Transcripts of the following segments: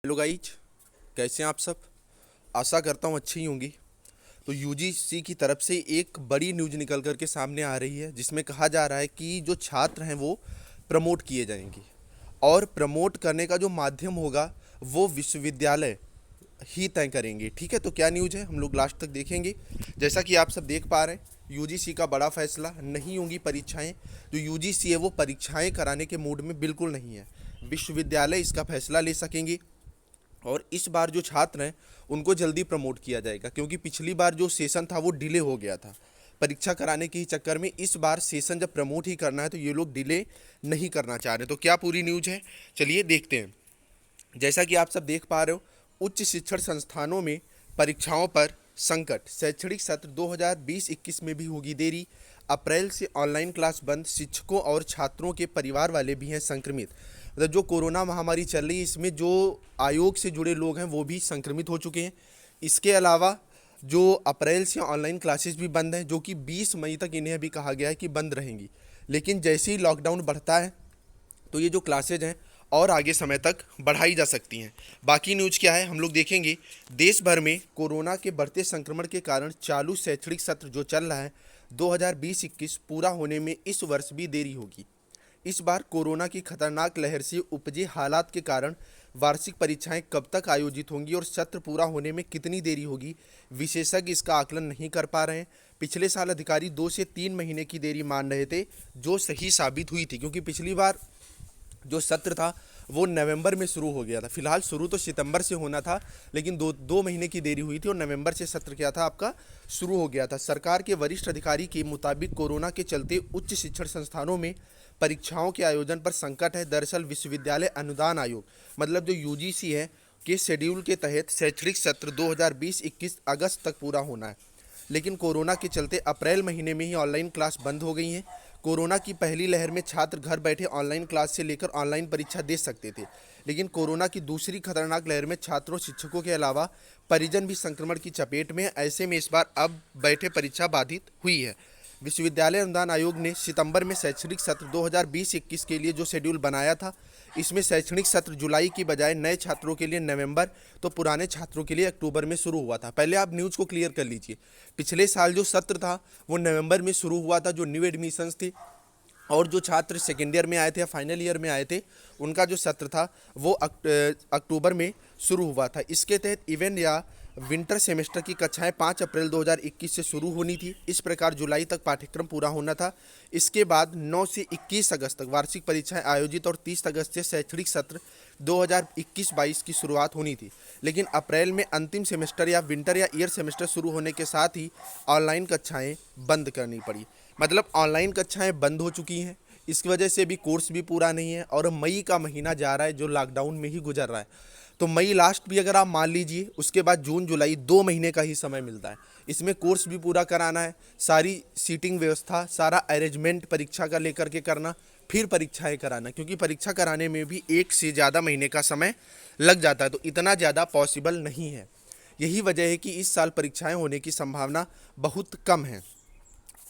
Hello guys, कैसे हैं आप सब। आशा करता हूँ अच्छी ही होंगी। तो यूजीसी की तरफ से एक बड़ी न्यूज़ निकल कर के सामने आ रही है, जिसमें कहा जा रहा है कि जो छात्र हैं वो प्रमोट किए जाएंगे और प्रमोट करने का जो माध्यम होगा वो विश्वविद्यालय ही तय करेंगे। ठीक है, तो क्या न्यूज़ है हम लोग लास्ट तक देखेंगे। जैसा कि आप सब देख पा रहे हैं, यूजीसी का बड़ा फैसला, नहीं होंगी परीक्षाएं। जो यूजीसी है वो परीक्षाएं कराने के मूड में बिल्कुल नहीं है। विश्वविद्यालय इसका फैसला ले सकेंगे और इस बार जो छात्र हैं उनको जल्दी प्रमोट किया जाएगा, क्योंकि पिछली बार जो सेशन था वो डिले हो गया था परीक्षा कराने के ही चक्कर में। इस बार सेशन जब प्रमोट ही करना है तो ये लोग डिले नहीं करना चाह रहे। तो क्या पूरी न्यूज़ है, चलिए देखते हैं। जैसा कि आप सब देख पा रहे हो, उच्च शिक्षण संस्थानों में परीक्षाओं पर संकट। शैक्षणिक सत्र 2020-21 में भी होगी देरी। अप्रैल से ऑनलाइन क्लास बंद। शिक्षकों और छात्रों के परिवार वाले भी हैं संक्रमित। मतलब जो कोरोना महामारी चल रही है, इसमें जो आयोग से जुड़े लोग हैं वो भी संक्रमित हो चुके हैं। इसके अलावा जो अप्रैल से ऑनलाइन क्लासेस भी बंद हैं, जो कि 20 मई तक इन्हें अभी कहा गया है कि बंद रहेंगी। लेकिन जैसे ही लॉकडाउन बढ़ता है तो ये जो क्लासेज हैं और आगे समय तक बढ़ाई जा सकती हैं। बाकी न्यूज़ क्या है हम लोग देखेंगे। देश भर में कोरोना के बढ़ते संक्रमण के कारण चालू शैक्षणिक सत्र जो चल रहा है 2020-21 पूरा होने में इस वर्ष भी देरी होगी। इस बार कोरोना की खतरनाक लहर से उपजे हालात के कारण वार्षिक परीक्षाएं कब तक आयोजित होंगी और सत्र पूरा होने में कितनी देरी होगी, विशेषज्ञ इसका आकलन नहीं कर पा रहे हैं। पिछले साल अधिकारी 2 से 3 महीने की देरी मान रहे थे, जो सही साबित हुई थी, क्योंकि पिछली बार जो सत्र था वो नवंबर में शुरू हो गया था। फिलहाल शुरू तो सितंबर से होना था, लेकिन दो महीने की देरी हुई थी और नवंबर से सत्र क्या था आपका शुरू हो गया था। सरकार के वरिष्ठ अधिकारी के मुताबिक कोरोना के चलते उच्च शिक्षण संस्थानों में परीक्षाओं के आयोजन पर संकट है। दरअसल विश्वविद्यालय अनुदान आयोग, मतलब जो यूजीसी है, के शेड्यूल के तहत शैक्षणिक सत्र 2020-21 अगस्त तक पूरा होना है, लेकिन कोरोना के चलते अप्रैल महीने में ही ऑनलाइन क्लास बंद हो गई हैं। कोरोना की पहली लहर में छात्र घर बैठे ऑनलाइन क्लास से लेकर ऑनलाइन परीक्षा दे सकते थे, लेकिन कोरोना की दूसरी खतरनाक लहर में छात्रों शिक्षकों के अलावा परिजन भी संक्रमण की चपेट में है। ऐसे में इस बार अब बैठे परीक्षा बाधित हुई है। विश्वविद्यालय अनुदान आयोग ने सितंबर में शैक्षणिक सत्र 2020-21 के लिए जो शेड्यूल बनाया था, इसमें शैक्षणिक सत्र जुलाई की बजाय नए छात्रों के लिए नवंबर तो पुराने छात्रों के लिए अक्टूबर में शुरू हुआ था। पहले आप न्यूज़ को क्लियर कर लीजिए। पिछले साल जो सत्र था वो नवंबर में शुरू हुआ था, जो न्यू एडमिशन्स थी और जो छात्र सेकेंड ईयर में आए थे या फाइनल ईयर में आए थे, उनका जो सत्र था वो अक्टूबर में शुरू हुआ था। इसके तहत इवेंट या विंटर सेमेस्टर की कक्षाएं 5 अप्रैल 2021 से शुरू होनी थी। इस प्रकार जुलाई तक पाठ्यक्रम पूरा होना था। इसके बाद 9 से 21 अगस्त तक वार्षिक परीक्षाएं आयोजित और 30 अगस्त से शैक्षणिक सत्र 2021-22 की शुरुआत होनी थी। लेकिन अप्रैल में अंतिम सेमेस्टर या विंटर या ईयर सेमेस्टर शुरू होने के साथ ही ऑनलाइन कक्षाएं बंद करनी पड़ी। मतलब ऑनलाइन कक्षाएं बंद हो चुकी हैं, इसकी वजह से भी कोर्स भी पूरा नहीं है और मई का महीना जा रहा है जो लॉकडाउन में ही गुजर रहा है। तो मई लास्ट भी अगर आप मान लीजिए, उसके बाद जून जुलाई 2 महीने का ही समय मिलता है। इसमें कोर्स भी पूरा कराना है, सारी सीटिंग व्यवस्था, सारा अरेंजमेंट परीक्षा का लेकर के करना, फिर परीक्षाएं कराना, क्योंकि परीक्षा कराने में भी 1 से ज़्यादा महीने का समय लग जाता है। तो इतना ज़्यादा पॉसिबल नहीं है। यही वजह है कि इस साल परीक्षाएं होने की संभावना बहुत कम है।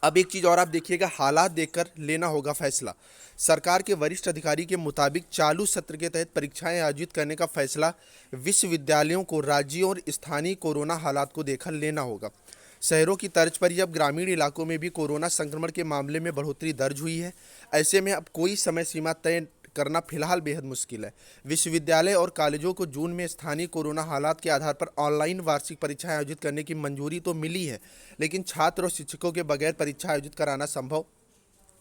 अब एक चीज़ और आप देखिएगा, हालात देखकर लेना होगा फैसला। सरकार के वरिष्ठ अधिकारी के मुताबिक चालू सत्र के तहत परीक्षाएं आयोजित करने का फैसला विश्वविद्यालयों को राज्यों और स्थानीय कोरोना हालात को देखकर लेना होगा। शहरों की तर्ज पर ही अब ग्रामीण इलाकों में भी कोरोना संक्रमण के मामले में बढ़ोतरी दर्ज हुई है। ऐसे में अब कोई समय सीमा तय करना फिलहाल बेहद मुश्किल है। विश्वविद्यालय और कॉलेजों को जून में स्थानीय कोरोना हालात के आधार पर ऑनलाइन वार्षिक परीक्षाएं आयोजित करने की मंजूरी तो मिली है, लेकिन छात्र और शिक्षकों के बगैर परीक्षा आयोजित कराना संभव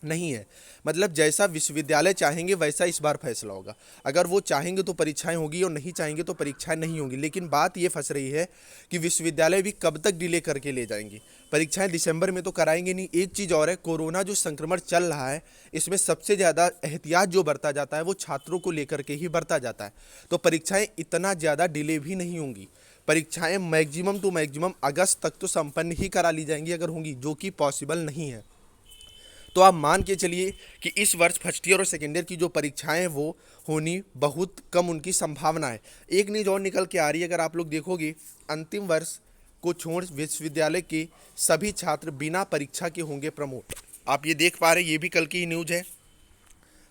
नहीं है। मतलब जैसा विश्वविद्यालय चाहेंगे वैसा इस बार फैसला होगा। अगर वो चाहेंगे तो परीक्षाएं होगी और नहीं चाहेंगे तो परीक्षाएं नहीं होंगी। लेकिन बात ये फंस रही है कि विश्वविद्यालय भी कब तक डिले करके ले जाएंगे। परीक्षाएं दिसंबर में तो कराएंगे नहीं। एक चीज़ और है, कोरोना जो संक्रमण चल रहा है इसमें सबसे ज़्यादा एहतियात जो बरता जाता है वो छात्रों को लेकर के ही बरता जाता है। तो परीक्षाएँ इतना ज़्यादा डिले भी नहीं होंगी। परीक्षाएँ मैक्सिमम टू मैक्सिमम अगस्त तक तो संपन्न ही करा ली जाएंगी अगर होंगी, जो कि पॉसिबल नहीं है। तो आप मान के चलिए कि इस वर्ष फर्स्ट ईयर और सेकेंड ईयर की जो परीक्षाएं हैं वो होनी बहुत कम उनकी संभावना है। एक न्यूज़ और निकल के आ रही है, अगर आप लोग देखोगे, अंतिम वर्ष को छोड़ विश्वविद्यालय के सभी छात्र बिना परीक्षा के होंगे प्रमोट। आप ये देख पा रहे हैं, ये भी कल की ही न्यूज़ है।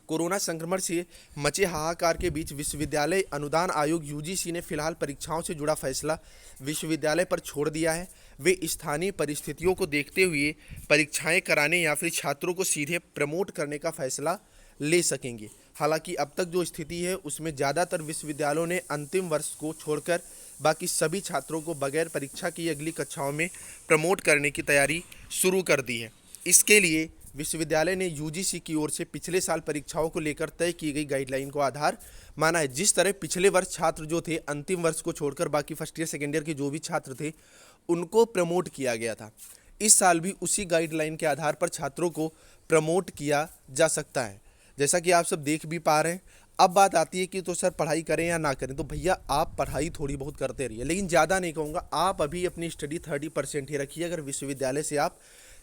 कोरोना संक्रमण से मचे हाहाकार के बीच विश्वविद्यालय अनुदान आयोग यूजीसी ने फिलहाल परीक्षाओं से जुड़ा फैसला विश्वविद्यालय पर छोड़ दिया है। वे स्थानीय परिस्थितियों को देखते हुए परीक्षाएं कराने या फिर छात्रों को सीधे प्रमोट करने का फैसला ले सकेंगे। हालांकि अब तक जो स्थिति है उसमें ज़्यादातर विश्वविद्यालयों ने अंतिम वर्ष को छोड़कर बाकी सभी छात्रों को बगैर परीक्षा की अगली कक्षाओं में प्रमोट करने की तैयारी शुरू कर दी है। इसके लिए विश्वविद्यालय ने यूजीसी की ओर से पिछले साल परीक्षाओं को लेकर तय की गई गाइडलाइन को आधार माना है। जिस तरह पिछले वर्ष छात्र जो थे अंतिम वर्ष को छोड़कर बाकी फर्स्ट ईयर सेकेंड ईयर के जो भी छात्र थे उनको प्रमोट किया गया था, इस साल भी उसी गाइडलाइन के आधार पर छात्रों को प्रमोट किया जा सकता है। जैसा कि आप सब देख भी पा रहे हैं। अब बात आती है कि तो सर पढ़ाई करें या ना करें। तो भैया आप पढ़ाई थोड़ी बहुत करते रहिए, लेकिन ज़्यादा नहीं कहूँगा। आप अभी अपनी स्टडी 30% ही रखिए अगर विश्वविद्यालय से आप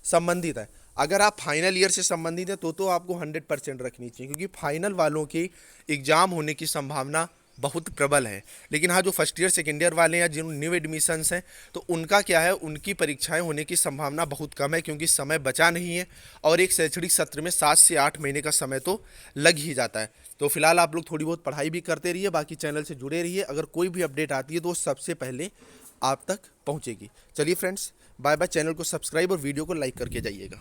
संबंधित है। अगर आप फाइनल ईयर से संबंधित है तो आपको 100% रखनी चाहिए, क्योंकि फाइनल वालों के एग्ज़ाम होने की संभावना बहुत प्रबल है। लेकिन हाँ, जो फर्स्ट ईयर सेकेंड ईयर वाले हैं, जिन न्यू एडमिशन्स हैं, तो उनका क्या है, उनकी परीक्षाएं होने की संभावना बहुत कम है, क्योंकि समय बचा नहीं है और एक शैक्षणिक सत्र में 7 से 8 महीने का समय तो लग ही जाता है। तो फिलहाल आप लोग थोड़ी बहुत पढ़ाई भी करते रहिए, बाकी चैनल से जुड़े रहिए। अगर कोई भी अपडेट आती है तो सबसे पहले आप तक पहुँचेगी। चलिए फ्रेंड्स, बाय बाय। चैनल को सब्सक्राइब और वीडियो को लाइक करके जाइएगा।